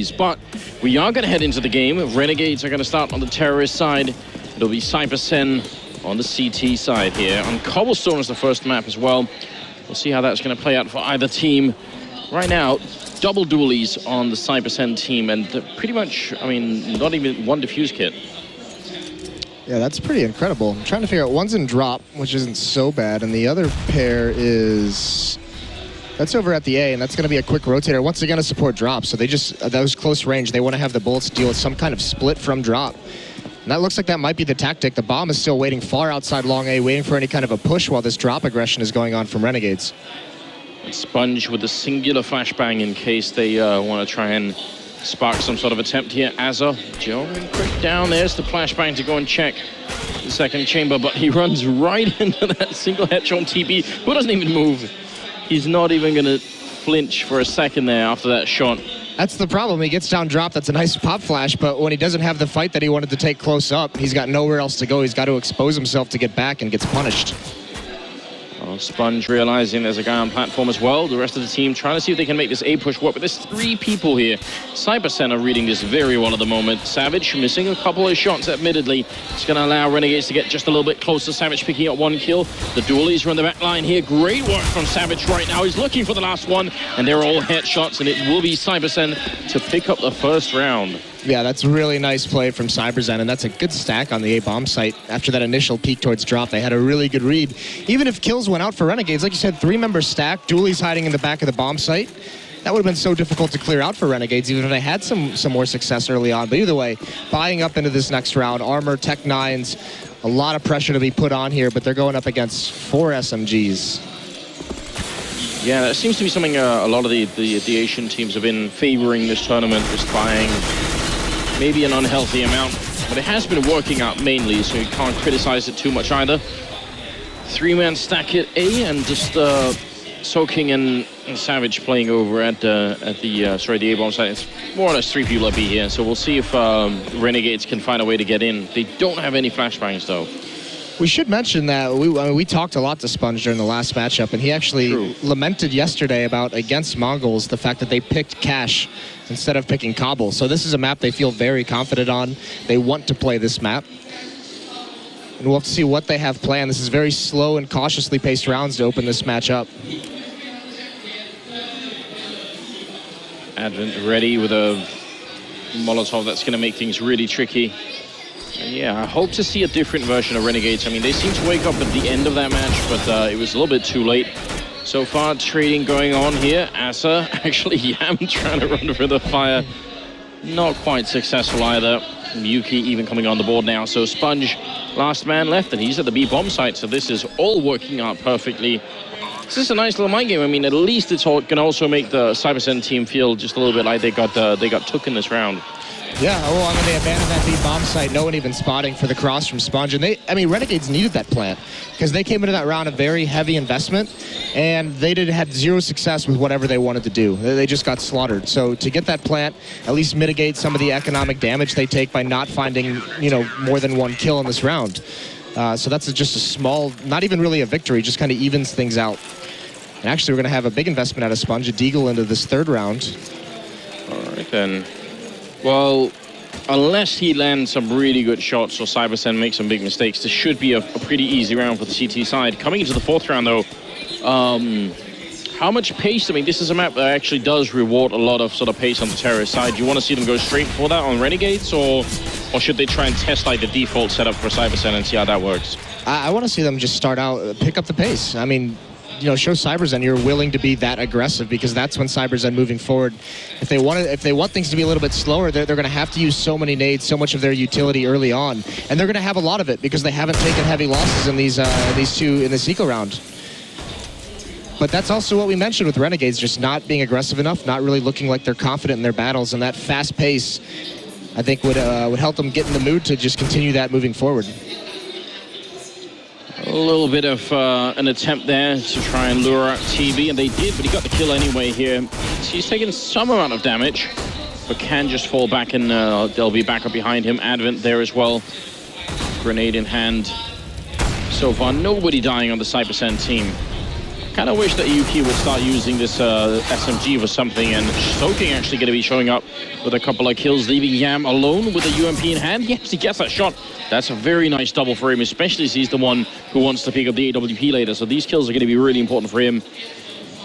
But we are going to head into the game. Renegades are going to start on the terrorist side. It'll be CyberZen on the CT side here. On Cobblestone is the first map as well. We'll see how that's going to play out for either team. Right now, double dualies on the CyberZen team, and pretty much, I mean, not even one defuse kit. Yeah, that's pretty incredible. I'm trying to figure out, one's in drop, which isn't so bad, and the other pair is... That's over at the A, and that's going to be a quick rotator. Once again, to support drop, so they just, those close range, they want to have the bullets deal with some kind of split from drop. And that looks like that might be the tactic. The bomb is still waiting far outside long A, waiting for any kind of a push while this drop aggression is going on from Renegades. Sponge with a singular flashbang in case they want to try and spark some sort of attempt here. Azza, going quick down. There's the flashbang to go and check the second chamber, but he runs right into that single headshot on TB, who doesn't even move. He's not even going to flinch for a second there after that shot. That's the problem. He gets down drop. That's a nice pop flash, but when he doesn't have the fight that he wanted to take close up, he's got nowhere else to go. He's got to expose himself to get back and gets punished. Well, Sponge realizing there's a guy on platform as well. The rest of the team trying to see if they can make this A push work, but there's 3 people here. CyberZen are reading this very well at the moment. Savage missing a couple of shots, admittedly. It's going to allow Renegades to get just a little bit closer. Savage picking up 1 kill. The dualies are on the back line here. Great work from Savage right now. He's looking for the last one, and they're all headshots, and it will be CyberZen to pick up the first round. Yeah, that's a really nice play from CyberZen, and that's a good stack on the A-bomb site. After that initial peek towards drop, they had a really good read. Even if kills went out for Renegades, like you said, 3-member stack, dualies hiding in the back of the bomb site. That would have been so difficult to clear out for Renegades, even if they had some more success early on. But either way, buying up into this next round, armor, Tech 9s, a lot of pressure to be put on here, but they're going up against 4 SMGs. Yeah, that seems to be something a lot of the Asian teams have been favoring this tournament, just buying maybe an unhealthy amount, but it has been working out mainly, so you can't criticize it too much either. 3-man stack at A, and just soaking and Savage playing over at the A-bomb site. It's more or less 3 people at B here, so we'll see if Renegades can find a way to get in. They don't have any flashbangs though. We should mention that we talked a lot to Sponge during the last matchup, and he actually lamented yesterday about, against Mongols, the fact that they picked Cash instead of picking Kabul. So this is a map they feel very confident on. They want to play this map. And we'll have to see what they have planned. This is very slow and cautiously paced rounds to open this match up. Advent ready with a Molotov that's going to make things really tricky. Yeah, I hope to see a different version of Renegades. I mean, they seem to wake up at the end of that match, but it was a little bit too late. So far, trading going on here. Asa, actually, Yam trying to run for the fire. Not quite successful either. Yuki even coming on the board now. So Sponge, last man left, and he's at the B bomb site. So this is all working out perfectly. This is a nice little mind game. I mean, at least it can also make the CyberZen team feel just a little bit like they got took in this round. Yeah, well, I mean, they abandoned that B-bomb site, no one even spotting for the cross from Sponge. And Renegades needed that plant because they came into that round a very heavy investment, and they had 0 success with whatever they wanted to do. They just got slaughtered. So to get that plant, at least mitigate some of the economic damage they take by not finding, more than 1 kill in this round. So that's just a small, not even really a victory, just kind of evens things out. And actually, we're going to have a big investment out of Sponge, a Deagle into this 3rd round. All right, then. Well, unless he lands some really good shots or CyberZen makes some big mistakes, this should be a pretty easy round for the CT side. Coming into the 4th round, though, how much pace? I mean, this is a map that actually does reward a lot of sort of pace on the terrorist side. Do you want to see them go straight for that on Renegades, or should they try and test like the default setup for CyberZen and see how that works? I want to see them just start out, pick up the pace. I mean, show CyberZen you're willing to be that aggressive, because that's when CyberZen moving forward, if they want things to be a little bit slower, they're going to have to use so many nades, so much of their utility early on, and they're going to have a lot of it because they haven't taken heavy losses in these in this eco round. But that's also what we mentioned with Renegades, just not being aggressive enough, not really looking like they're confident in their battles, and that fast pace, I think, would help them get in the mood to just continue that moving forward. A little bit of an attempt there to try and lure out TB, and they did, but he got the kill anyway here. So he's taken some amount of damage, but can just fall back, and they'll be back up behind him. Advent there as well. Grenade in hand. So far, nobody dying on the CyberZen team. Kind of wish that Yuki would start using this SMG for something, and Soaking actually going to be showing up with a couple of kills, leaving Yam alone with the UMP in hand. He actually gets that shot. That's a very nice double for him, especially as he's the one who wants to pick up the AWP later. So these kills are going to be really important for him.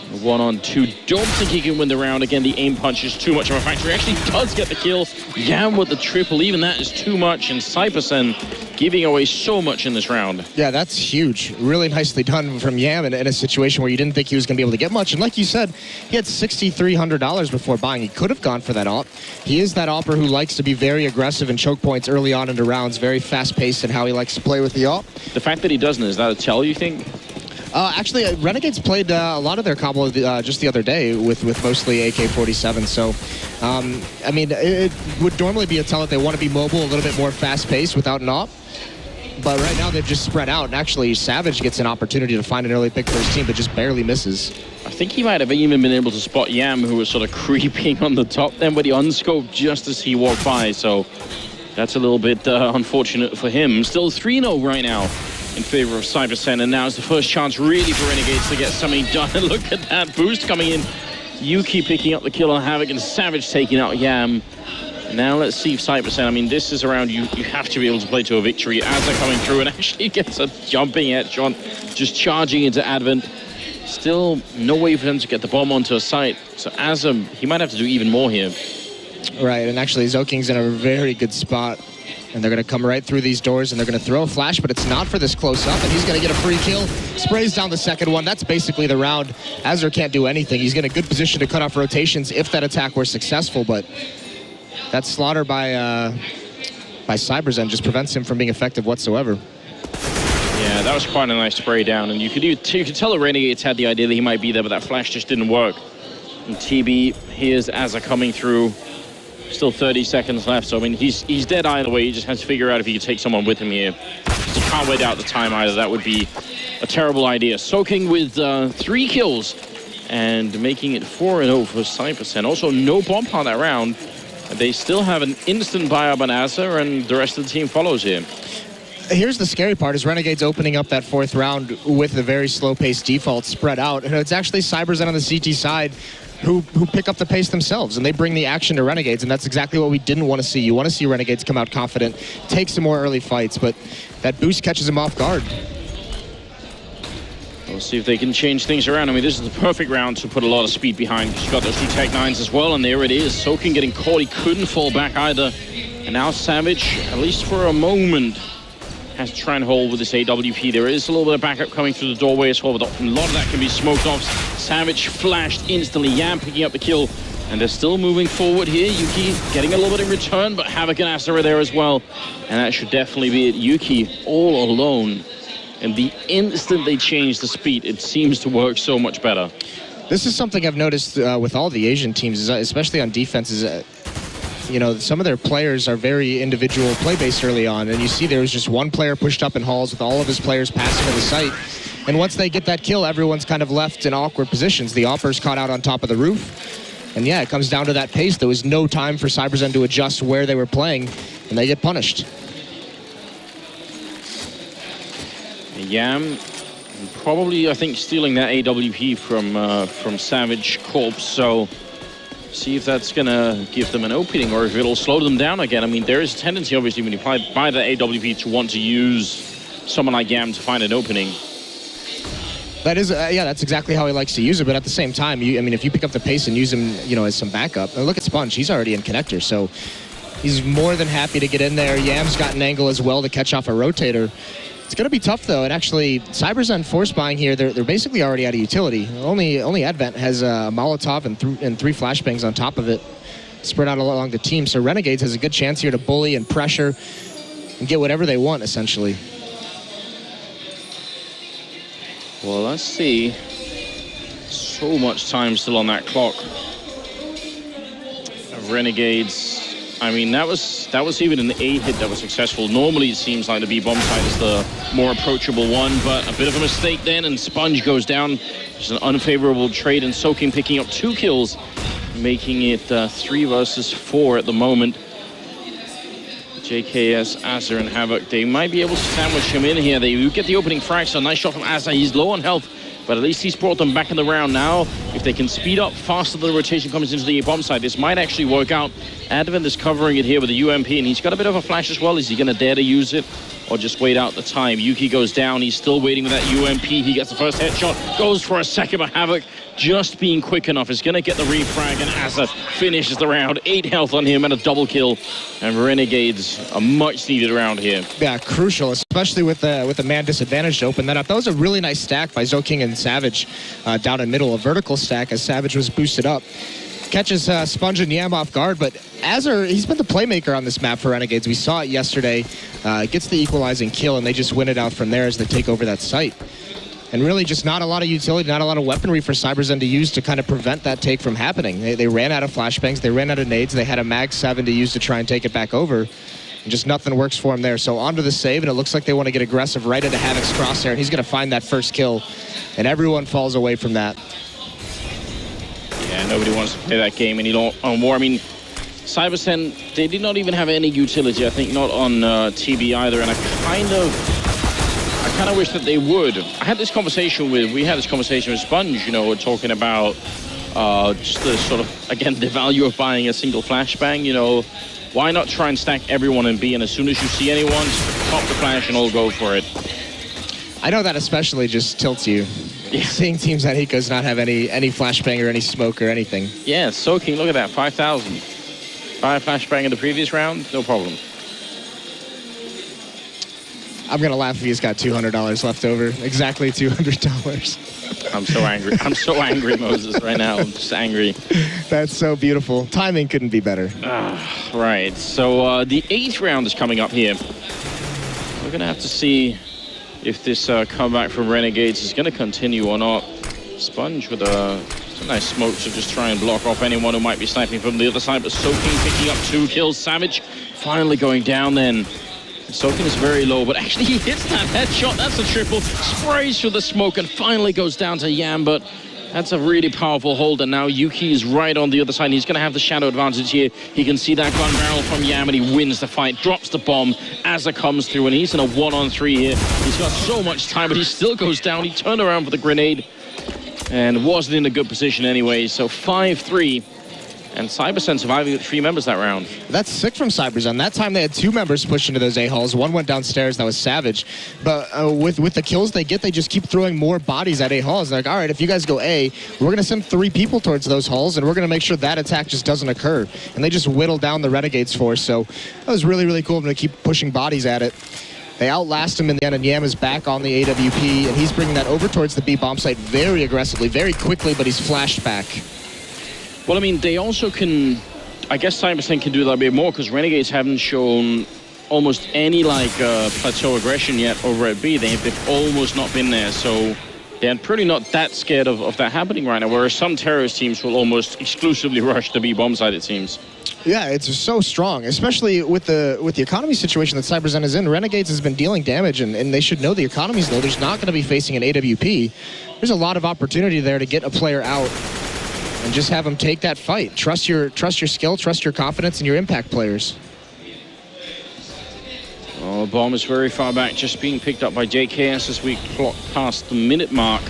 1-on-2. Don't think he can win the round. Again, the aim punch is too much of a factor. He actually does get the kill. Yam with the triple. Even that is too much. And CyberZen giving away so much in this round. Yeah, that's huge. Really nicely done from Yam in a situation where you didn't think he was going to be able to get much. And like you said, he had $6,300 before buying. He could have gone for that AWP. He is that AWPer who likes to be very aggressive in choke points early on into rounds. Very fast-paced in how he likes to play with the AWP. The fact that he doesn't, is that a tell, you think? Actually, Renegades played a lot of their combo just the other day with mostly AK-47. So, I mean, it would normally be a tell that they want to be mobile, a little bit more fast-paced without an AWP. But right now, they've just spread out. And actually, Savage gets an opportunity to find an early pick for his team, but just barely misses. I think he might have even been able to spot Yam, who was sort of creeping on the top then, but he unscoped just as he walked by. So that's a little bit unfortunate for him. Still 3-0 right now in favor of CyberZen, and now is the first chance really for Renegades to get something done. And look at that boost coming in. Yuki picking up the kill on Havoc and Savage taking out Yam. Now let's see if CyberZen, I mean, this is around you have to be able to play to a victory as they're coming through, and actually gets a jumping headshot, just charging into Advent. Still no way for them to get the bomb onto a site. So Azam, he might have to do even more here. Right, and actually Zoking's in a very good spot. And they're going to come right through these doors, and they're going to throw a flash, but it's not for this close-up, and he's going to get a free kill. Sprays down the second one. That's basically the round. Azur can't do anything. He's in a good position to cut off rotations if that attack were successful, but that slaughter by CyberZen just prevents him from being effective whatsoever. Yeah, that was quite a nice spray down, and you could tell the Renegades had the idea that he might be there, but that flash just didn't work. And TB, here's Azur coming through. Still 30 seconds left, so I mean, he's dead either way. He just has to figure out if he can take someone with him here. He can't wait out the time either. That would be a terrible idea. Soaking with 3 kills and making it 4-0 for CyberZen. Also, no bomb on that round. They still have an instant buy-up on Azur, and the rest of the team follows here. Here's the scary part, is Renegades opening up that 4th round with a very slow-paced default spread out, and it's actually CyberZen on the CT side who pick up the pace themselves, and they bring the action to Renegades, and that's exactly what we didn't want to see. You want to see Renegades come out confident, take some more early fights, but that boost catches them off guard. We'll see if they can change things around. I mean, this is the perfect round to put a lot of speed behind. You've got those 2 Tech 9s as well, and there it is. Soaking getting caught. He couldn't fall back either. And now Savage, at least for a moment, has to try and hold with this AWP. There is a little bit of backup coming through the doorway as well, but a lot of that can be smoked off. Savage flashed instantly. Yam picking up the kill, and they're still moving forward here. Yuki getting a little bit in return, but Havoc and Azur are there as well. And that should definitely be it. Yuki all alone. And the instant they change the speed, it seems to work so much better. This is something I've noticed with all the Asian teams, especially on defenses. You know, some of their players are very individual play-based early on, and you see there was just one player pushed up in halls with all of his players passing to the site. And once they get that kill, everyone's kind of left in awkward positions. The AWPer's caught out on top of the roof. And yeah, it comes down to that pace. There was no time for CyberZen to adjust where they were playing, and they get punished. Yam probably, I think, stealing that AWP from Savage Corpse, so see if that's going to give them an opening or if it'll slow them down again. I mean, there is a tendency, obviously, when you buy the AWP to want to use someone like Yam to find an opening. That is, yeah, that's exactly how he likes to use it, but at the same time, I mean, if you pick up the pace and use him, you know, as some backup, look at Sponge, he's already in connector, so he's more than happy to get in there. Yam's got an angle as well to catch off a rotator. It's going to be tough, though, and actually, CyberZen force buying here, they're basically already out of utility. Only Advent has a Molotov and 3 flashbangs on top of it, spread out along the team, so Renegades has a good chance here to bully and pressure and get whatever they want, essentially. Well, let's see. So much time still on that clock. Renegades, I mean, that was even an A hit that was successful. Normally, it seems like the B bomb side is the more approachable one, but a bit of a mistake then, and Sponge goes down. It's an unfavorable trade, and Soaking picking up 2 kills, making it 3 versus 4 at the moment. JKS, Azur, and Havoc, they might be able to sandwich him in here. They get the opening frag, so nice shot from Azur. He's low on health, but at least he's brought them back in the round now. If they can speed up faster than the rotation comes into the bomb side, this might actually work out. Advent is covering it here with the UMP, and he's got a bit of a flash as well. Is he going to dare to use it or just wait out the time? Yuki goes down. He's still waiting with that UMP. He gets the first headshot, goes for a second, but Havoc just being quick enough is going to get the refrag, and Asa finishes the round. 8 health on him and a double kill, and Renegades a much needed round here. Yeah, crucial, especially with the man disadvantage to open that up. That was a really nice stack by ZOWIE and Savage down in middle, a vertical stack as Savage was boosted up. Catches Sponge and Yam off guard, but Azur, he's been the playmaker on this map for Renegades. We saw it yesterday. Gets the equalizing kill, and they just win it out from there as they take over that site. And really just not a lot of utility, not a lot of weaponry for CyberZen to use to kind of prevent that take from happening. They ran out of flashbangs, they ran out of nades, they had a Mag 7 to use to try and take it back over. And just nothing works for him there. So onto the save, and it looks like they want to get aggressive right into Havoc's crosshair, and he's going to find that first kill. And everyone falls away from that. Yeah, nobody wants to play that game any more. I mean, CyberZen, they did not even have any utility, I think not on TB either, and I kind of wish that they would. We had this conversation with Sponge, you know, talking about just the sort of, again, the value of buying a single flashbang, you know. Why not try and stack everyone in B, and as soon as you see anyone, just pop the flash and all go for it. I know that especially just tilts you. Yeah. Seeing teams at Hiko's not have any flashbang or any smoke or anything. Yeah, soaking, look at that, 5,000. 5 flashbang in the previous round, no problem. I'm going to laugh if he's got $200 left over. Exactly $200. I'm so angry. I'm so angry, Moses, right now. I'm just angry. That's so beautiful. Timing couldn't be better. Right. So the 8th round is coming up here. We're going to have to see if this comeback from Renegades is going to continue or not. Sponge with a nice smoke to just try and block off anyone who might be sniping from the other side. But Soaking picking up 2 kills. Savage finally going down then. Soaking is very low, but actually he hits that headshot. That's a triple. Sprays through the smoke and finally goes down to Yam, but that's a really powerful hold, and now Yuki is right on the other side. He's going to have the shadow advantage here. He can see that gun barrel from Yam, and he wins the fight, drops the bomb as it comes through, and he's in a 1-on-3 here. He's got so much time, but he still goes down. He turned around for the grenade and wasn't in a good position anyway, so 5-3. And CyberZen surviving with 3 members that round. That's sick from CyberZen. That time they had 2 members push into those A-halls. One went downstairs, that was Savage. But with the kills they get, they just keep throwing more bodies at A-halls. They're like, all right, if you guys go A, we're going to send 3 people towards those halls, and we're going to make sure that attack just doesn't occur. And they just whittle down the Renegades force. So that was really, really cool of them to keep pushing bodies at it. They outlast him in the end, and Yam is back on the AWP, and he's bringing that over towards the B bomb site very aggressively, very quickly, but he's flashed back. Well, I mean, they also can, I guess CyberZen can do that a bit more because Renegades haven't shown almost any, like, plateau aggression yet over at B. They've almost not been there, so they're pretty not that scared of that happening right now, whereas some terrorist teams will almost exclusively rush the B bomb site, it seems. Yeah, it's so strong, especially with the economy situation that CyberZen is in. Renegades has been dealing damage, and they should know the economy's low. There's not going to be facing an AWP. There's a lot of opportunity there to get a player out and just have them take that fight. Trust your skill, trust your confidence, and your impact players. Oh, bomb is very far back, just being picked up by JKS as we clock past the minute mark.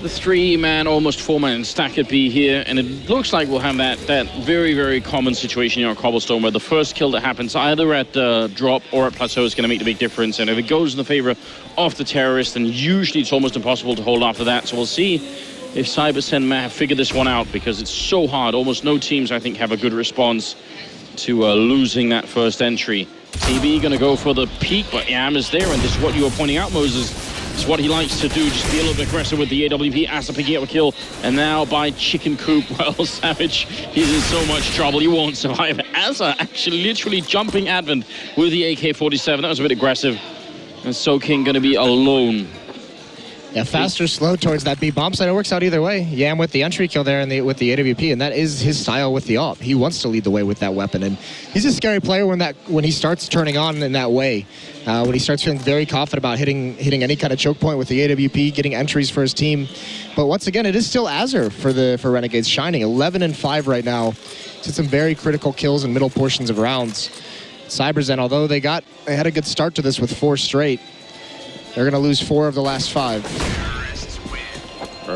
The 3-man, almost 4-man stack at B here, and it looks like we'll have that very, very common situation here on Cobblestone where the first kill that happens either at the drop or at plateau is going to make the big difference, and if it goes in the favor of the terrorist, then usually it's almost impossible to hold after that. So we'll see if CyberZen may have figured this one out, because it's so hard. Almost no teams, I think, have a good response to losing that first entry. TB going to go for the peak, but Yam is there, and this is what you were pointing out, Moses. It's what he likes to do, just be a little bit aggressive with the AWP. Asa picking up a kill, and now by Chicken Coop, well, Savage, he's in so much trouble, he won't survive. Asa actually literally jumping Advent with the AK-47. That was a bit aggressive. And Soaking going to be alone. Yeah, fast or slow towards that B bomb site. It works out either way. Yam with the entry kill there and with the AWP, and that is his style with the AWP. He wants to lead the way with that weapon, and he's a scary player when he starts turning on in that way. When he starts feeling very confident about hitting any kind of choke point with the AWP, getting entries for his team. But once again, it is still Azur for Renegades, shining 11-5 right now. He's had some very critical kills in middle portions of rounds. CyberZen, although they had a good start to this with 4 straight, they're going to lose 4 of the last 5.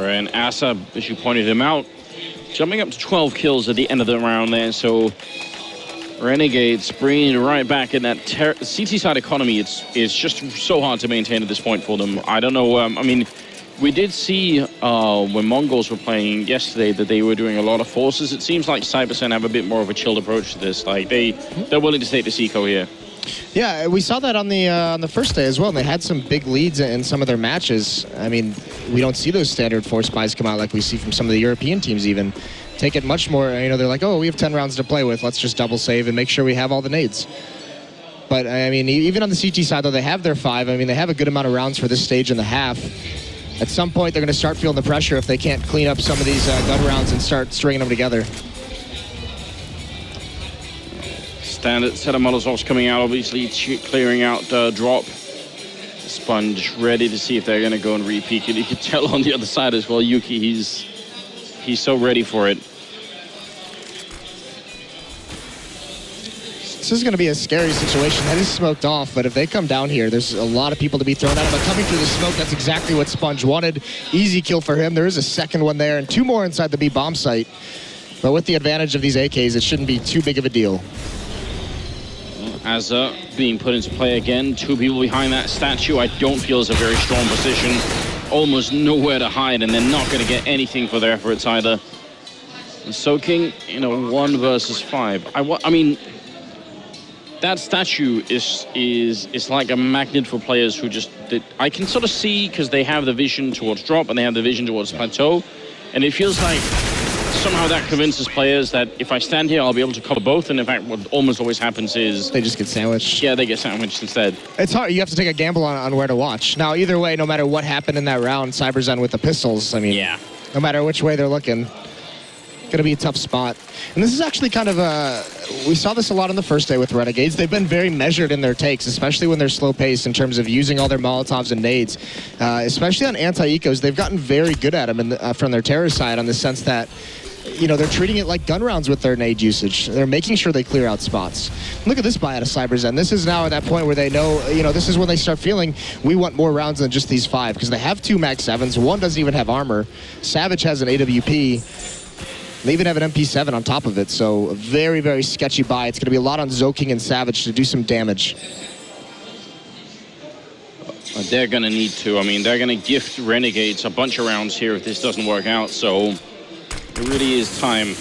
And Asa, as you pointed him out, jumping up to 12 kills at the end of the round there. So Renegades bringing it right back in that CT side economy. It's just so hard to maintain at this point for them. I don't know. I mean, we did see when Mongols were playing yesterday that they were doing a lot of forces. It seems like CyberZen have a bit more of a chilled approach to this. Like they're willing to take this eco here. Yeah, we saw that on the first day as well. And they had some big leads in some of their matches. I mean, we don't see those standard force buys come out like we see from some of the European teams even. Take it much more, you know, they're like, oh, we have 10 rounds to play with. Let's just double save and make sure we have all the nades. But, I mean, even on the CT side, though, they have their 5. I mean, they have a good amount of rounds for this stage in the half. At some point, they're going to start feeling the pressure if they can't clean up some of these gun rounds and start stringing them together. Standard set of Molotovs coming out, obviously clearing out drop. Sponge ready to see if they're going to go and re-peek it. You can tell on the other side as well, Yuki, he's so ready for it. This is going to be a scary situation. That is smoked off, but if they come down here, there's a lot of people to be thrown at him. But coming through the smoke, that's exactly what Sponge wanted. Easy kill for him. There is a second one there, and 2 more inside the B bomb site. But with the advantage of these AKs, it shouldn't be too big of a deal. Azza being put into play again. 2 people behind that statue. I don't feel is a very strong position. Almost nowhere to hide, and they're not going to get anything for their efforts either. And Soaking in a 1 versus 5. I mean, that statue is like a magnet for players who just... I can sort of see, because they have the vision towards drop and they have the vision towards plateau, and it feels like somehow that convinces players that if I stand here, I'll be able to cover both. And in fact, what almost always happens is... they just get sandwiched. Yeah, they get sandwiched instead. It's hard. You have to take a gamble on where to watch. Now, either way, no matter what happened in that round, CyberZen with the pistols, I mean, yeah, no matter which way they're looking, going to be a tough spot. And this is actually kind of a... we saw this a lot on the first day with Renegades. They've been very measured in their takes, especially when they're slow paced in terms of using all their Molotovs and nades. Especially on anti-ecos, they've gotten very good at them from their terror side, on the sense that, you know, they're treating it like gun rounds with their nade usage. They're making sure they clear out spots. Look at this buy out of CyberZen. This is now at that point where they know, you know, this is when they start feeling we want more rounds than just these 5, because they have 2 Mag 7s. 1 doesn't even have armor. Savage has an AWP. They even have an MP7 on top of it, so a very, very sketchy buy. It's going to be a lot on Zoking and Savage to do some damage. They're going to need to. I mean, they're going to gift Renegades a bunch of rounds here if this doesn't work out, so it really is time.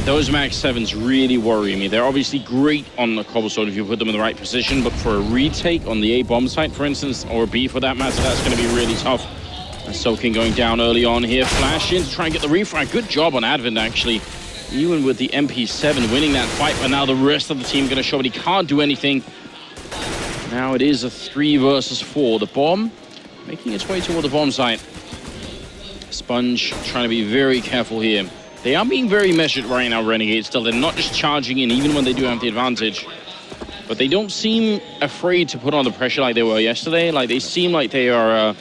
Those Mag 7s really worry me. They're obviously great on the cobblestone if you put them in the right position, but for a retake on the A bomb site, for instance, or B for that matter, that's going to be really tough. Soaking going down early on here. Flash in to try and get the refrag. Good job on Advent, actually. Ewan with the MP7 winning that fight, but now the rest of the team going to show that he can't do anything. Now it is a 3 versus 4. The bomb making its way toward the bomb site. Sponge trying to be very careful here. They are being very measured right now, Renegades. Still, they're not just charging in, even when they do have the advantage. But they don't seem afraid to put on the pressure like they were yesterday. Like, they seem like they are...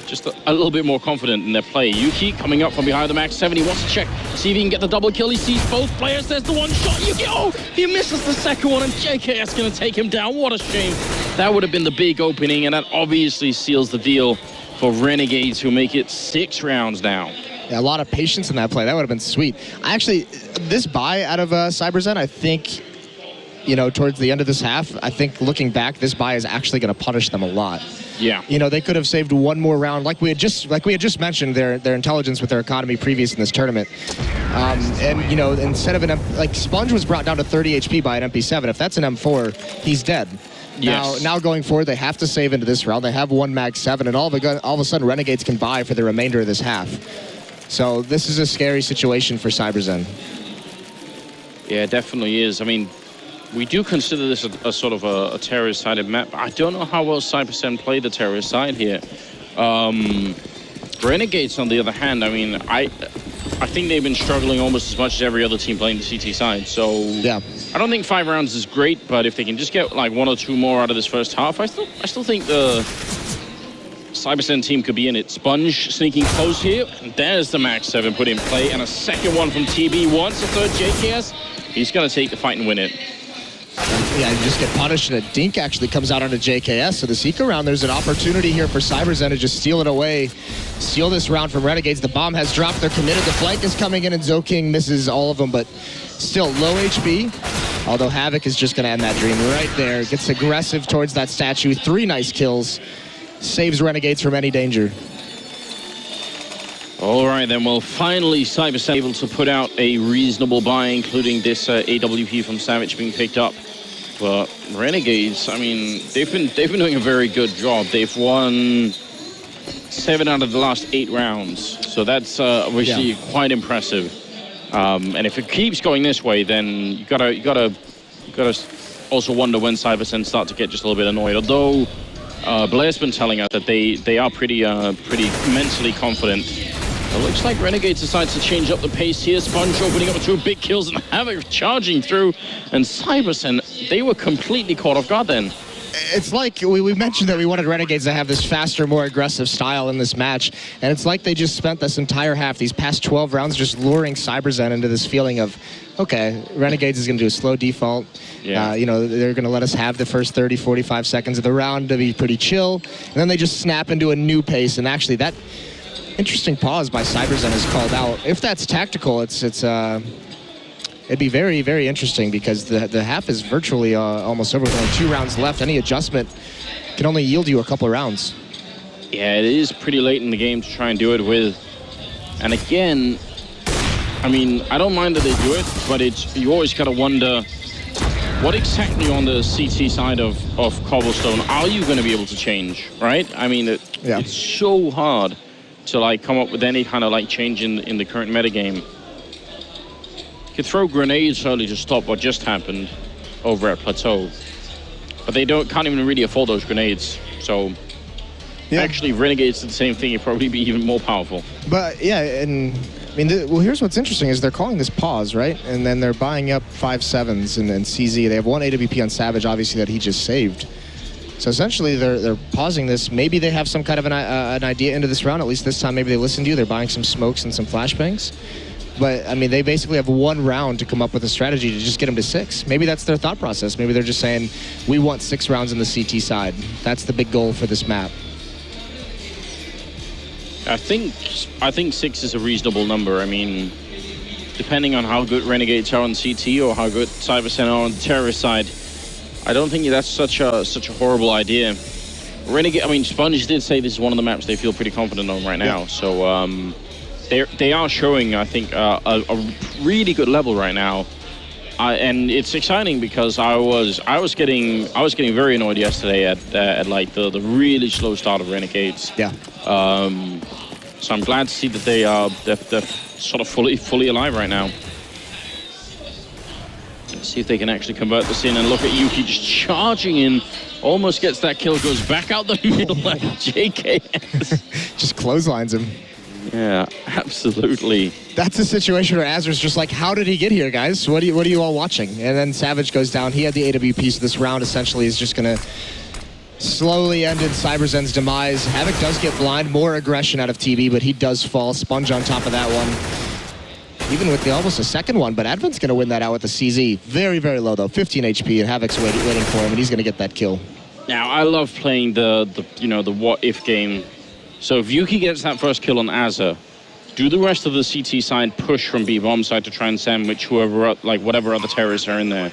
just a little bit more confident in their play. Yuki coming up from behind the Max 7. He wants to check, see if he can get the double kill. He sees both players. There's the 1 shot. Yuki, oh, he misses the second one, and JKS going to take him down. What a shame. That would have been the big opening, and that obviously seals the deal for Renegades, who make it 6 rounds now. Yeah, a lot of patience in that play. That would have been sweet. Actually, this buy out of CyberZen, I think, you know, towards the end of this half, I think looking back, this buy is actually going to punish them a lot. Yeah. You know, they could have saved 1 more round, like we had just mentioned their intelligence with their economy previous in this tournament. And you know, instead of like Sponge was brought down to 30 HP by an MP7. If that's an M4, he's dead. Yes. Now going forward, they have to save into this round. They have 1 Mag 7, and all of a sudden, Renegades can buy for the remainder of this half. So this is a scary situation for CyberZen. Yeah, it definitely is. I mean, we do consider this a sort of a terrorist-sided map. I don't know how well CyberZen play the terrorist side here. Renegades, on the other hand, I mean, I think they've been struggling almost as much as every other team playing the CT side. So yeah, I don't think 5 rounds is great, but if they can just get like 1 or 2 more out of this first half, I still think the CyberZen team could be in it. Sponge sneaking close here. And there's the Max 7 put in play, and a second one from TB. Once a third JKS, he's going to take the fight and win it. Yeah, you just get punished, and a dink actually comes out onto JKS. So this eco round, there's an opportunity here for CyberZen to just steal it away, steal this round from Renegades. The bomb has dropped, they're committed, the flank is coming in, and ZOWIE misses all of them, but still low HP. Although Havoc is just going to end that dream right there. Gets aggressive towards that statue, 3 nice kills, saves Renegades from any danger. All right, then, well, finally, CyberZen able to put out a reasonable buy, including this AWP from Savage being picked up. But Renegades, I mean, they've been doing a very good job. They've won 7 out of the last 8 rounds, so that's obviously quite impressive. And if it keeps going this way, then you gotta also wonder when CyberZen start to get just a little bit annoyed. Although Blair's been telling us that they are pretty mentally confident. It looks like Renegades decides to change up the pace here. Sponge opening up 2 big kills and Havoc charging through. And CyberZen, they were completely caught off guard then. It's like we mentioned that we wanted Renegades to have this faster, more aggressive style in this match. And it's like they just spent this entire half, these past 12 rounds, just luring CyberZen into this feeling of, okay, Renegades is going to do a slow default. Yeah. You know, they're going to let us have the first 30, 45 seconds of the round to be pretty chill. And then they just snap into a new pace. And actually, that interesting pause by CyberZen is called out. If that's tactical, it'd be very, very interesting because the half is virtually almost over with only 2 rounds left. Any adjustment can only yield you a couple of rounds. Yeah, it is pretty late in the game to try and do it with. And again, I mean, I don't mind that they do it, but you always got to wonder what exactly on the CT side of Cobblestone are you going to be able to change, right? I mean, it's so hard to like come up with any kind of like change in the current metagame. You could throw grenades early to stop what just happened over at Plateau, but they can't even really afford those grenades. So actually, Renegades did the same thing. It'd probably be even more powerful. But yeah, and I mean, well, here's what's interesting is they're calling this pause, right? And then they're buying up 5-7s and CZ. They have 1 AWP on Savage, obviously, that he just saved. So essentially, they're pausing this. Maybe they have some kind of an idea into this round. At least this time, maybe they listen to you. They're buying some smokes and some flashbangs. But, I mean, they basically have 1 round to come up with a strategy to just get them to 6. Maybe that's their thought process. Maybe they're just saying, we want 6 rounds on the CT side. That's the big goal for this map. I think 6 is a reasonable number. I mean, depending on how good Renegades are on CT or how good CyberZen are on the terrorist side, I don't think that's such a horrible idea. Renegade, I mean, Sponge did say this is one of the maps they feel pretty confident on right now. Yeah. So they are showing, I think, a really good level right now. And it's exciting because I was getting very annoyed yesterday at like the really slow start of Renegades. Yeah. So I'm glad to see that they're sort of fully alive right now. Let's see if they can actually convert this in, and look at Yuki just charging in, almost gets that kill, goes back out the middle like JKS. Just clotheslines him. Yeah, absolutely. That's a situation where Azur's just like, how did he get here, guys? What are you all watching? And then Savage goes down. He had the AWP, so this round essentially is just going to slowly end in CyberZen's demise. Havoc does get blind, more aggression out of TB, but he does fall. Sponge on top of that one. Even with almost a second one, but Advent's going to win that out with the CZ. Very, very low, though. 15 HP, and Havoc's waiting for him, and he's going to get that kill. Now, I love playing the what-if game. So if Yuki gets that first kill on Azur, do the rest of the CT side push from B-bomb side to try and sandwich whatever other terrorists are in there?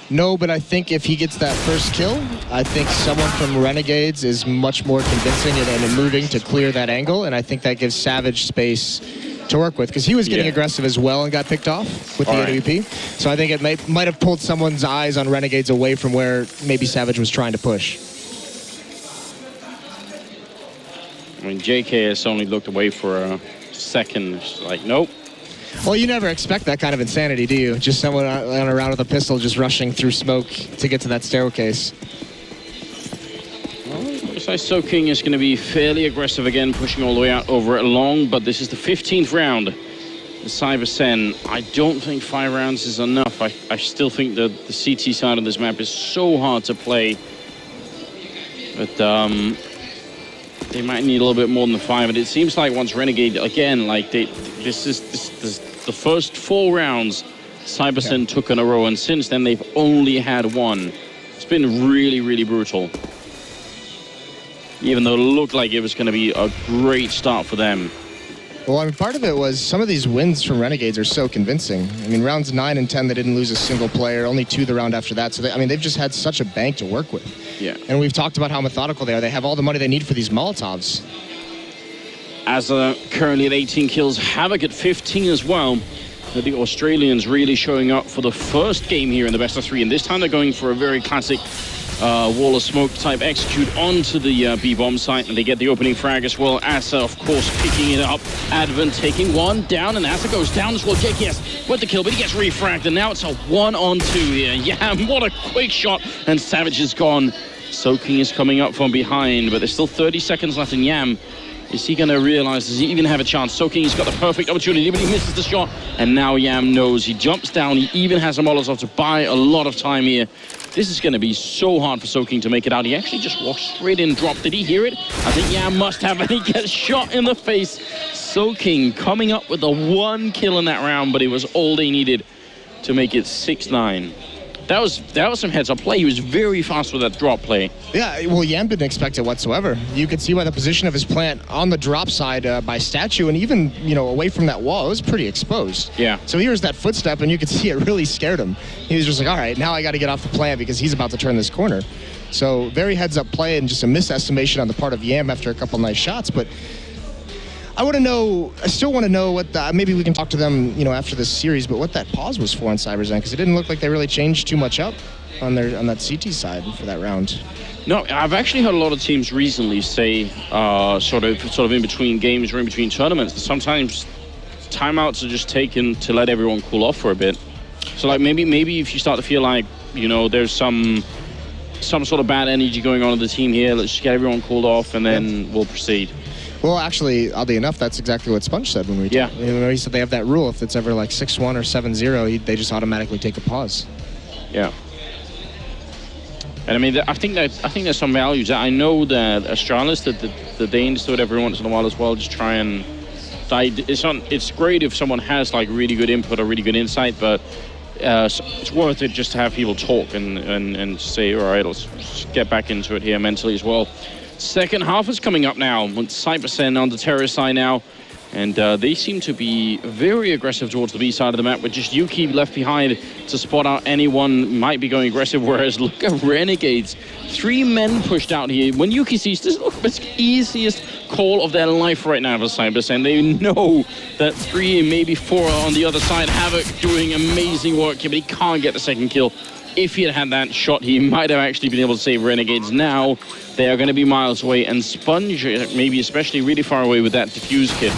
No, but I think if he gets that first kill, I think someone from Renegades is much more convincing and moving to clear that angle, and I think that gives Savage space to work with, because he was getting aggressive as well and got picked off with the AWP. So I think it might have pulled someone's eyes on Renegades away from where maybe Savage was trying to push. I mean, JKS only looked away for a second. It's like, nope. Well, you never expect that kind of insanity, do you? Just someone on around with a pistol just rushing through smoke to get to that staircase. Well, looks like Soaking is going to be fairly aggressive again, pushing all the way out over it long, but this is the 15th round. The CyberZen, I don't think 5 rounds is enough. I still think that the CT side of this map is so hard to play. But they might need a little bit more than 5, and it seems like once Renegade, again, like the first 4 rounds, CyberZen took in a row, and since then they've only had one. It's been really, really brutal. Even though it looked like it was going to be a great start for them. Well, I mean, part of it was some of these wins from Renegades are so convincing. I mean, rounds 9 and 10, they didn't lose a single player, only 2 the round after that. So, I mean, they've just had such a bank to work with. Yeah. And we've talked about how methodical they are. They have all the money they need for these Molotovs. Currently at 18 kills, Havoc at 15 as well. The Australians really showing up for the first game here in the best of 3, and this time they're going for a very classic wall of smoke type execute onto the B-bomb site, and they get the opening frag as well. Asa, of course, picking it up. Advent taking one down, and Asa goes down as well. JKS with the kill, but he gets refragged, and now it's a 1-on-2 here. Yeah, what a quick shot, and Savage is gone. Soaking is coming up from behind, but there's still 30 seconds left in Yam. Is he going to realize, does he even have a chance? Soaking, he's got the perfect opportunity, but he misses the shot. And now Yam knows. He jumps down. He even has a Molotov to buy a lot of time here. This is going to be so hard for Soaking to make it out. He actually just walked straight in, dropped. Did he hear it? I think Yam must have, and he gets shot in the face. Soaking coming up with the 1 kill in that round, but it was all they needed to make it 6-9. That was some heads-up play. He was very fast with that drop play. Yeah, well, Yam didn't expect it whatsoever. You could see by the position of his plant on the drop side by statue, and even, you know, away from that wall, it was pretty exposed. Yeah. So here's that footstep, and you could see it really scared him. He was just like, all right, now I got to get off the plant because he's about to turn this corner. So very heads-up play and just a misestimation on the part of Yam after a couple nice shots, but I still want to know what maybe we can talk to them, you know, after this series, but what that pause was for on CyberZen, because it didn't look like they really changed too much up on that CT side for that round. No, I've actually heard a lot of teams recently say, sort of in between games or in between tournaments, that sometimes timeouts are just taken to let everyone cool off for a bit. So like maybe if you start to feel like, you know, there's some sort of bad energy going on in the team here, let's just get everyone cooled off and then we'll proceed. Well, actually, oddly enough, that's exactly what Sponge said when we talked. Yeah. He said they have that rule. If it's ever like 6-1 or 7-0, they just automatically take a pause. Yeah. And I mean, I think there's some values. I know that Astralis, that the Danes do it every once in a while as well. Just try and... It's great if someone has like really good input or really good insight, but it's worth it just to have people talk and say, all right, let's get back into it here mentally as well. Second half is coming up now. CyberZen on the terrorist side now. And they seem to be very aggressive towards the B side of the map, with just Yuki left behind to spot out anyone might be going aggressive. Whereas look at Renegades. 3 men pushed out here. When Yuki sees this, look, it's the easiest call of their life right now for CyberZen. They know that 3 and maybe 4 are on the other side. Havoc doing amazing work here, but he can't get the second kill. If he had that shot, he might have actually been able to save Renegades. Now they are going to be miles away, and Sponge maybe especially really far away with that defuse kit.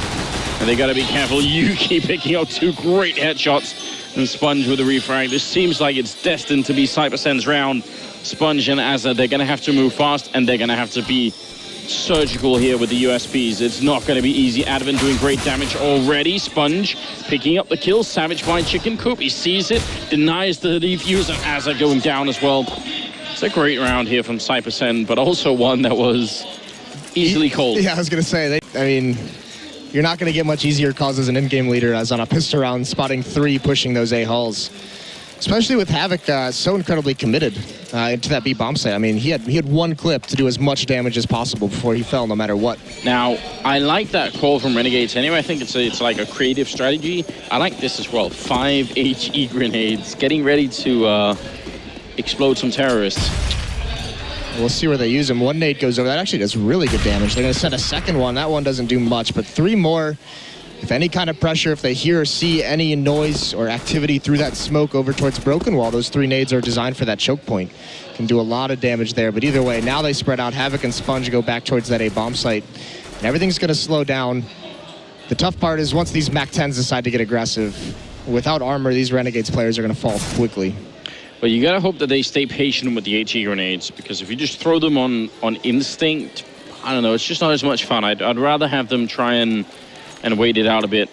And they got to be careful. Yuki picking up 2 great headshots, and Sponge with the refrag. This seems like it's destined to be CyberZen's round. Sponge and Azza, they're going to have to move fast, and they're going to have to be surgical here with the USPs. It's not going to be easy. Advent doing great damage already. Sponge picking up the kill. Savage by Chicken Coop. He sees it, denies the defuse, and Azza going down as well. It's a great round here from CyberZen, but also one that was easily called. Yeah, I was going to say, I mean, you're not going to get much easier calls as an in-game leader as on a pistol round, spotting 3, pushing those A-hulls. Especially with Havoc so incredibly committed into that B-bomb site. I mean, he had 1 clip to do as much damage as possible before he fell, no matter what. Now, I like that call from Renegades anyway. I think it's like a creative strategy. I like this as well. 5 HE grenades, getting ready to explode some terrorists. We'll see where they use them. 1 nade goes over. That actually does really good damage. They're going to send a second one. That one doesn't do much, but 3 more. If any kind of pressure, if they hear or see any noise or activity through that smoke over towards Broken Wall, those 3 nades are designed for that choke point. Can do a lot of damage there, but either way, now they spread out. Havoc and Sponge go back towards that A-bomb site, and everything's going to slow down. The tough part is once these MAC-10s decide to get aggressive, without armor, these Renegades players are going to fall quickly. But you got to hope that they stay patient with the HE grenades, because if you just throw them on instinct, I don't know, it's just not as much fun. I'd rather have them try and wait it out a bit.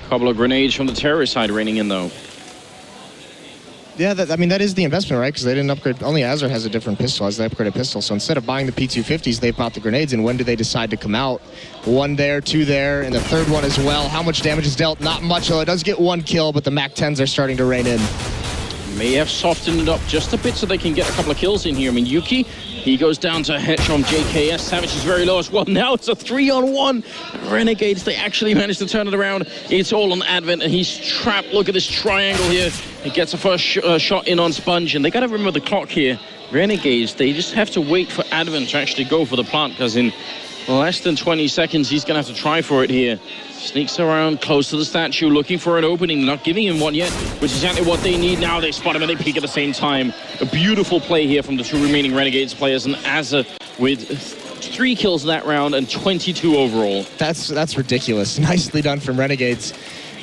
A couple of grenades from the terrorist side raining in, though. Yeah, I mean, that is the investment, right? Because they didn't upgrade. Only Azure has a different pistol as they upgraded pistol. So instead of buying the P250s, they bought the grenades. And when do they decide to come out? 1 there, 2 there, and the third one as well. How much damage is dealt? Not much, though. It does get 1 kill, but the MAC-10s are starting to rain in. May have softened it up just a bit so they can get a couple of kills in here. I mean, Yuki, he goes down to Hetch from JKS. Savage is very low as well. Now it's a 3-on-1. Renegades, they actually managed to turn it around. It's all on Advent, and he's trapped. Look at this triangle here. He gets a first shot in on Sponge, and they got to remember the clock here. Renegades, they just have to wait for Advent to actually go for the plant, because in less than 20 seconds, he's going to have to try for it here. Sneaks around close to the statue, looking for an opening. Not giving him one yet, which is exactly what they need now. They spot him and they peek at the same time. A beautiful play here from the 2 remaining Renegades players, and Azza with 3 kills in that round and 22 overall. That's ridiculous. Nicely done from Renegades.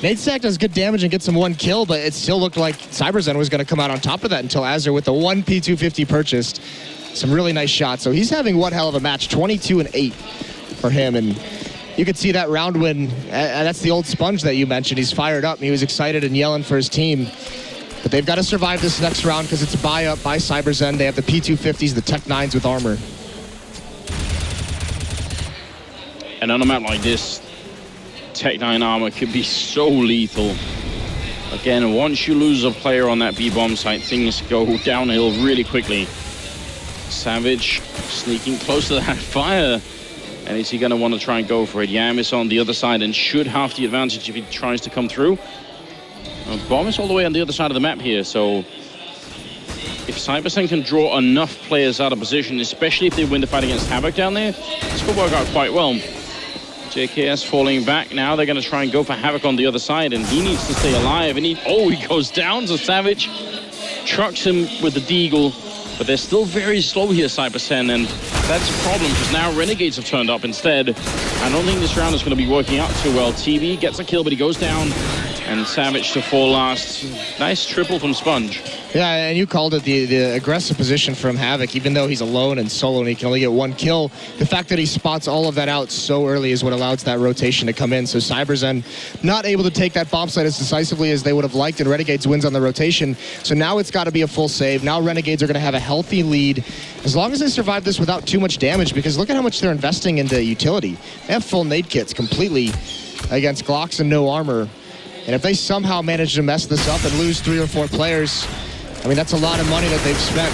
Nade Stack does good damage and gets him 1 kill, but it still looked like CyberZen was going to come out on top of that until Azure with the 1 P250 purchased. Some really nice shots. So he's having one hell of a match, 22-8 for him. And you could see that round win. That's the old Sponge that you mentioned. He's fired up. He was excited and yelling for his team. But they've got to survive this next round because it's a buy-up by CyberZen. They have the P250s, the Tech 9s with armor. And on a map like this, Tech 9 armor could be so lethal. Again, once you lose a player on that B-bomb site, things go downhill really quickly. Savage sneaking close to that fire. And is he going to want to try and go for it? Yam is on the other side and should have the advantage if he tries to come through. Bomb is all the way on the other side of the map here, so if CyberZen can draw enough players out of position, especially if they win the fight against Havoc down there, this could work out quite well. JKS falling back now. They're going to try and go for Havoc on the other side, and he needs to stay alive. And he goes down, so Savage trucks him with the Deagle. But they're still very slow here, CyberZen, and that's a problem because now Renegades have turned up instead. I don't think this round is going to be working out too well. TV gets a kill, but he goes down, and Savage to fall last. Nice triple from Sponge. Yeah, and you called it the aggressive position from Havoc, even though he's alone and solo and he can only get 1 kill. The fact that he spots all of that out so early is what allows that rotation to come in. So CyberZen not able to take that bomb site as decisively as they would have liked, and Renegades wins on the rotation. So now it's got to be a full save. Now Renegades are going to have a healthy lead as long as they survive this without too much damage, because look at how much they're investing into utility. They have full nade kits completely against Glocks and no armor. And if they somehow manage to mess this up and lose 3 or 4 players, I mean, that's a lot of money that they've spent.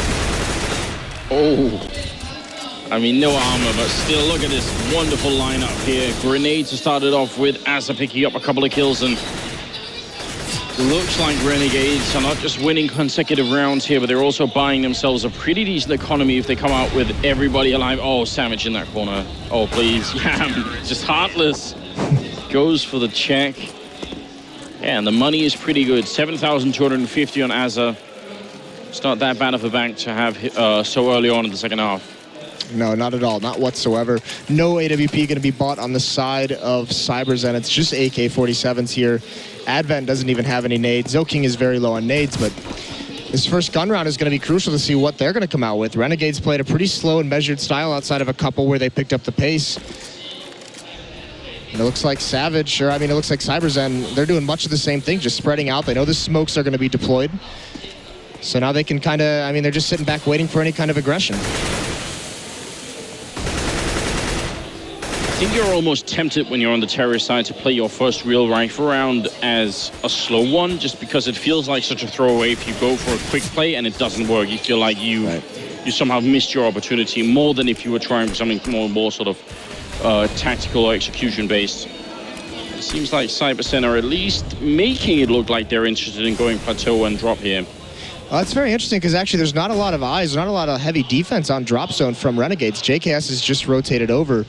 Oh, I mean, no armor, but still, look at this wonderful lineup here. Grenades started off with Asa picking up a couple of kills, and looks like Renegades are not just winning consecutive rounds here, but they're also buying themselves a pretty decent economy if they come out with everybody alive. Oh, Savage in that corner. Oh, please. Yeah, just heartless. Goes for the check. Yeah, and the money is pretty good. 7,250 on Asa. It's not that bad of a bank to have so early on in the second half. No, not at all. Not whatsoever. No AWP going to be bought on the side of CyberZen. It's just AK-47s here. Advent doesn't even have any nades. ZOWIE is very low on nades, but this first gun round is going to be crucial to see what they're going to come out with. Renegades played a pretty slow and measured style outside of a couple where they picked up the pace. And it looks like Savage, or I mean, it looks like CyberZen, they're doing much of the same thing, just spreading out. They know the smokes are going to be deployed. So now they can kind of, I mean, they're just sitting back waiting for any kind of aggression. I think you're almost tempted when you're on the terrorist side to play your first real rifle round as a slow one, just because it feels like such a throwaway if you go for a quick play and it doesn't work. You feel like you somehow missed your opportunity more than if you were trying for something more sort of tactical or execution based. It seems like CyberZen are at least making it look like they're interested in going plateau and drop here. That's very interesting because actually there's not a lot of eyes, not a lot of heavy defense on drop zone from Renegades. JKS is just rotated over,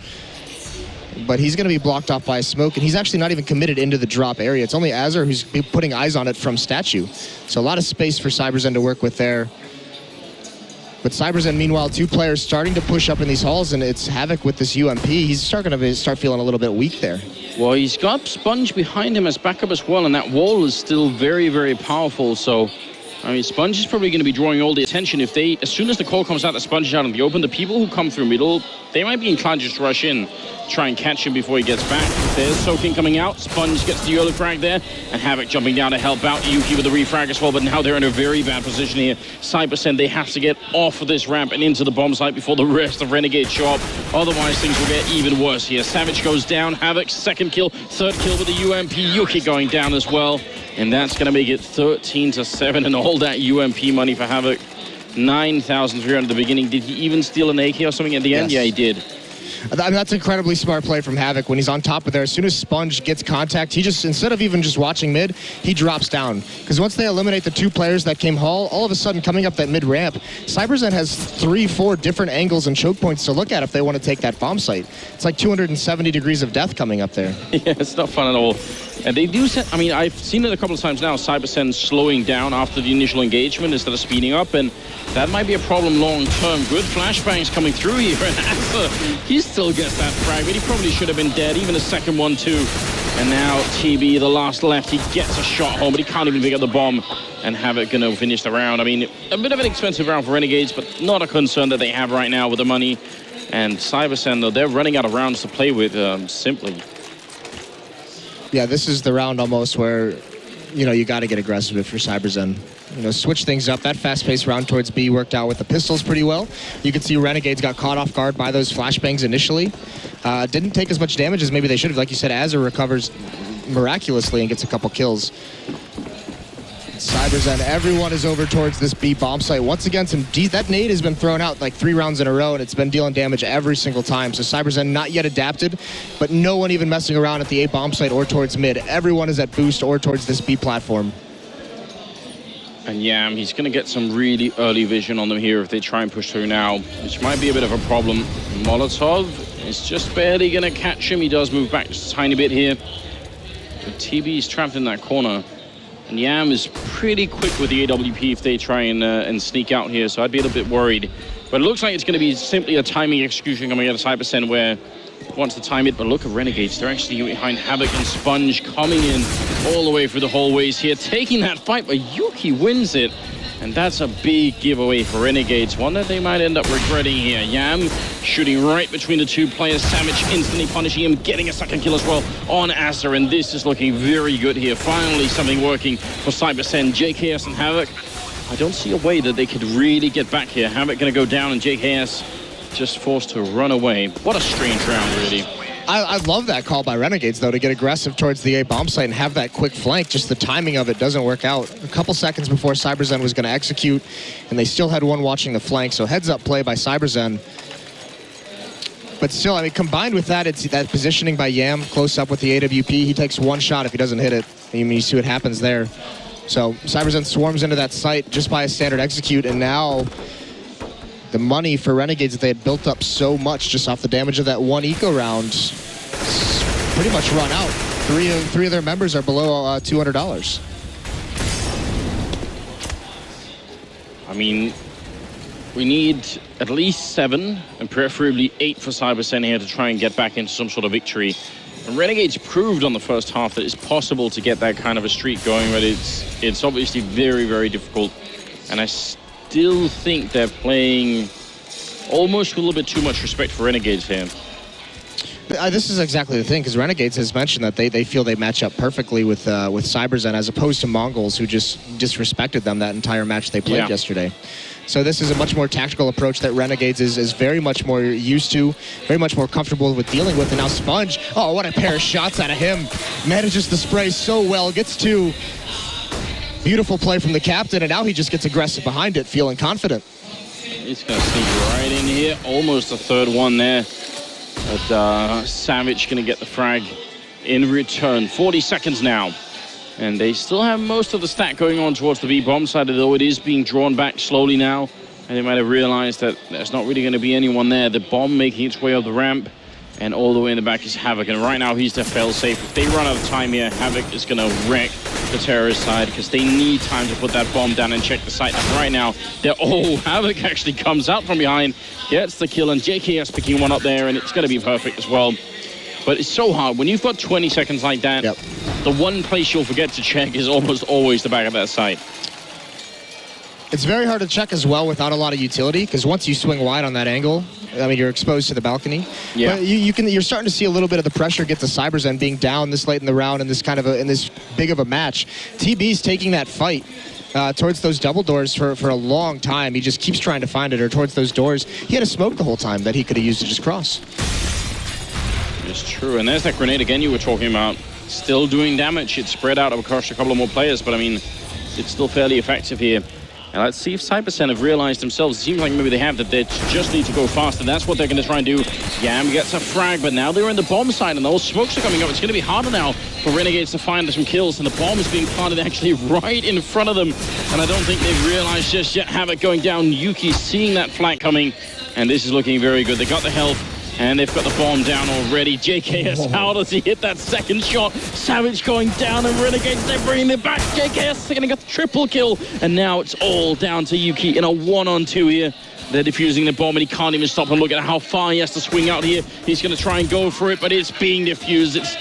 but he's going to be blocked off by a smoke, and he's actually not even committed into the drop area. It's only Azure who's putting eyes on it from statue. So a lot of space for CyberZen to work with there. But CyberZen, meanwhile, 2 players starting to push up in these halls, and it's Havoc with this UMP. He's going to start feeling a little bit weak there. Well, he's got Sponge behind him as backup as well, and that wall is still very, very powerful. So I mean, Sponge is probably going to be drawing all the attention. If they, as soon as the call comes out that Sponge is out in the open, the people who come through middle, they might be inclined to just rush in, try and catch him before he gets back. There's Soaking coming out. Sponge gets the early frag there, and Havoc jumping down to help out. Yuki with the refrag as well, but now they're in a very bad position here. CyberZen, they have to get off of this ramp and into the bomb site before the rest of Renegade show up. Otherwise, things will get even worse here. Savage goes down. Havoc, second kill, third kill with the UMP. Yuki going down as well. And that's going to make it 13-7, and all that UMP money for Havoc. 9,300 at the beginning. Did he even steal an AK or something at the end? Yes. Yeah, he did. I mean, that's incredibly smart play from Havoc when he's on top of there. As soon as Sponge gets contact, he just, instead of even just watching mid, he drops down. Because once they eliminate the two players that came all of a sudden coming up that mid ramp, CyberZen has 3-4 different angles and choke points to look at if they want to take that bomb site. It's like 270 degrees of death coming up there. Yeah, it's not fun at all. And they do set, I mean, I've seen it a couple of times now, CyberZen slowing down after the initial engagement instead of speeding up, and that might be a problem long term. Good flashbangs coming through here, and Asa, he still gets that frag, but he probably should have been dead, even a second one too. And now TB, the last left, he gets a shot home, but he can't even pick up the bomb, and Havoc gonna finish the round. I mean, a bit of an expensive round for Renegades, but not a concern that they have right now with the money. And CyberZen, though, they're running out of rounds to play with, simply. Yeah, this is the round almost where, you know, you got to get aggressive if you're CyberZen. You know, switch things up. That fast-paced round towards B worked out with the pistols pretty well. You can see Renegades got caught off guard by those flashbangs initially. Didn't take as much damage as maybe they should have. Like you said, Azure recovers miraculously and gets a couple kills. CyberZen, everyone is over towards this B bomb site. Once again, that nade has been thrown out like 3 rounds in a row, and it's been dealing damage every single time. So CyberZen not yet adapted, but no one even messing around at the A bomb site or towards mid. Everyone is at boost or towards this B platform. And yeah, he's going to get some really early vision on them here if they try and push through now, which might be a bit of a problem. Molotov is just barely going to catch him. He does move back just a tiny bit here. But TB is trapped in that corner. And Yam is pretty quick with the AWP if they try and sneak out here, so I'd be a little bit worried. But it looks like it's going to be simply a timing execution coming out of CyberZen where wants to time it, but look at Renegades. They're actually behind Havoc and Sponge coming in all the way through the hallways here, taking that fight, but Yuki wins it. And that's a big giveaway for Renegades, one that they might end up regretting here. Yam shooting right between the two players. Savage instantly punishing him, getting a second kill as well on Asa, and this is looking very good here. Finally something working for CyberZen. JKS and Havoc, I don't see a way that they could really get back here. Havoc gonna go down and JKS just forced to run away. What a strange round, really. I love that call by Renegades, though, to get aggressive towards the A bomb site and have that quick flank. Just the timing of it doesn't work out. A couple seconds before CyberZen was going to execute, and they still had one watching the flank, so heads-up play by CyberZen. But still, I mean, combined with that, it's that positioning by Yam close up with the AWP. He takes one shot if he doesn't hit it. I mean, you see what happens there. So CyberZen swarms into that site just by a standard execute, and now the money for Renegades that they had built up so much just off the damage of that one eco round pretty much run out. Three of their members are below $200. I mean, we need at least 7 and preferably 8 for CyberZen here to try and get back into some sort of victory. And Renegades proved on the first half that it's possible to get that kind of a streak going, but it's obviously very, very difficult. And I still think they're playing almost with a little bit too much respect for Renegades here. This is exactly the thing, because Renegades has mentioned that they feel they match up perfectly with CyberZen as opposed to Mongols, who just disrespected them that entire match they played yesterday. So this is a much more tactical approach that Renegades is very much more used to, very much more comfortable with dealing with. And now Sponge, oh, what a pair of shots out of him. Manages to spray so well, gets 2. Beautiful play from the captain, and now he just gets aggressive behind it, feeling confident. He's going to sneak right in here. Almost a third one there. But Savage going to get the frag in return. 40 seconds now. And they still have most of the stack going on towards the B bomb side, although it is being drawn back slowly now. And they might have realized that there's not really going to be anyone there. The bomb making its way up the ramp. And all the way in the back is Havoc. And right now he's the fail-safe. If they run out of time here, Havoc is going to wreck the terrorist side because they need time to put that bomb down and check the site. And right now, Havoc actually comes out from behind, gets the kill, and JKS picking one up there, and it's going to be perfect as well. But it's so hard. When you've got 20 seconds like that, the one place you'll forget to check is almost always the back of that site. It's very hard to check as well without a lot of utility, because once you swing wide on that angle, I mean, you're exposed to the balcony. Yeah. But you're starting to see a little bit of the pressure get to CyberZen being down this late in the round in this in this big of a match. TB's taking that fight towards those double doors for a long time. He just keeps trying to find it, or towards those doors. He had a smoke the whole time that he could have used to just cross. It's true, and there's that grenade again you were talking about. Still doing damage. It's spread out across a couple of more players, but I mean, it's still fairly effective here. And let's see if CyberZen have realized themselves. It seems like maybe they have, that they just need to go faster. That's what they're going to try and do. Yam gets a frag, but now they're in the bomb side, and those smokes are coming up. It's going to be harder now for Renegades to find some kills, and the bomb is being planted actually right in front of them. And I don't think they've realized just yet. Havoc going down. Yuki seeing that flank coming, and this is looking very good. They got the health, and they've got the bomb down already. JKS, how does he hit that second shot? Savage going down, and Renegades, they're bringing it back. JKS, they're going to get the triple kill, and now it's all down to Yuki in a 1-on-2 here. They're defusing the bomb, and he can't even stop. And look at how far he has to swing out here. He's going to try and go for it, but it's being defused. It's